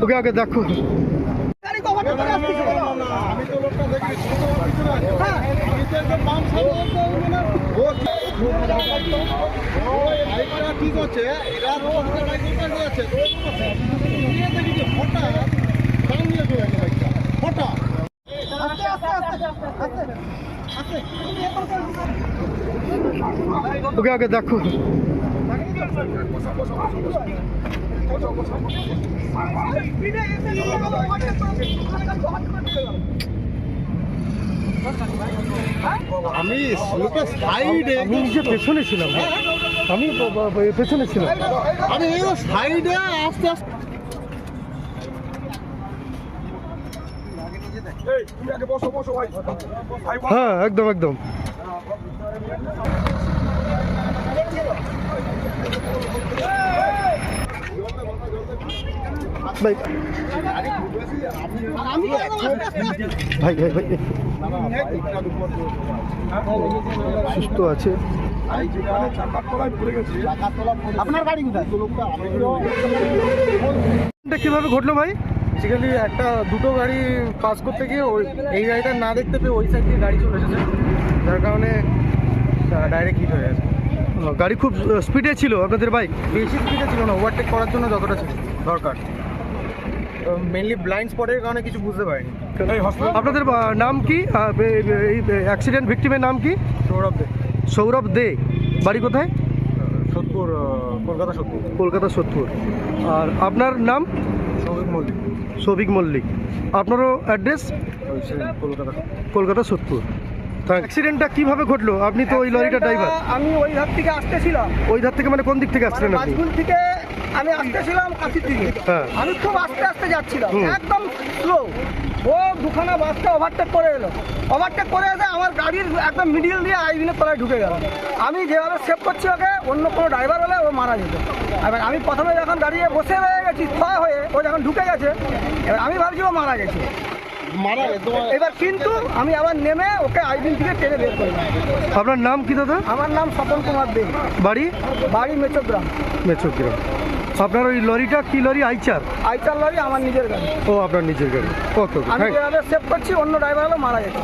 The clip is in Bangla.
ওকে আগে দেখো। ঠিক আছে ওকে আগে দেখো। আমি সাইডে নিজে পেছনে ছিলাম, আমি পেছনে ছিলাম, আমি সাইডে আস্তে আস্তে হ্যাঁ একদম একদম। ভাই ভাই ভাই ভাই সুস্থ আছে। আপনার গাড়ি কোথায়? কিভাবে ঘটলো ভাই? বেসিক্যালি দুটো গাড়ি পাস করতে গিয়ে এই গাড়িটা না দেখতে পেয়ে ওই সাইড দিয়ে গাড়ি চলে এসেছে, যার কারণে ডাইরেক্ট হিট হয়ে গেছে। গাড়ি খুব স্পিডে ছিল আপনাদের বাইক? বেশি স্পিডে ছিল না, ওভারটেক করার জন্য যতটা ছিল দরকার। মেনলি ব্লাইন্ড স্পটের কারণে কিছু বুঝতে পারিনি। আপনাদের নাম কি? এই অ্যাক্সিডেন্ট ভিক্টিমের নাম কি? সৌরভ দে। সৌরভ দে। বাড়ি কোথায়? সোদপুর, কলকাতা সোদপুর। কলকাতা সোদপুর। আর আপনার নাম? সৌভিক মল্লিক। সৌভিক মল্লিক। আপনারও অ্যাড্রেস? কলকাতা। কলকাতা সোদপুর। অ্যাক্সিডেন্টটা কিভাবে ঘটলো? আপনি তো ওই লরিটার ড্রাইভার। আমি ওই ধার থেকে আসতেছিলাম, ওই ধার থেকে মানে কোন দিক থেকে আসছিলেন আপনি? বাজগুল থেকে আমি আসতেছিলাম কাশির দিকে। হ্যাঁ। আমি খুব আস্তে আস্তে যাচ্ছিলাম, হুম। একদম স্লো। ও দুখানা বাসটা ওভারটেক করে এলো, ওভারটেক করে এসে আমার গাড়ির একদম মিডিল দিয়ে আইবিনের তলায় ঢুকে গেল। আমি যেভাবে সেভ করছি ওকে, অন্য কোনো ড্রাইভার হলে ও মারা যেত। এবার আমি প্রথমে যখন দাঁড়িয়ে বসে হয়ে গেছি থা হয়ে, ও যখন ঢুকে গেছে, এবার আমি ভাবছি ও মারা গেছে। এবার কিন্তু আমি আবার নেমে ওকে আইবিন থেকে টেনে বের করি। আপনার নাম কি দাদা? আমার নাম স্বপন কুমার দে, বাড়ি? বাড়ি মেচোগ্রাম। মেচুগ্রাম। আপনার ওই লরিটা কি লরি? আইচার? আইচার লরি আমার নিজের গাড়ি। ও আপনার নিজের গাড়ি। ওকে আমি যেভাবে সেভ করছি অন্য ড্রাইভার হলেও মারা যেত।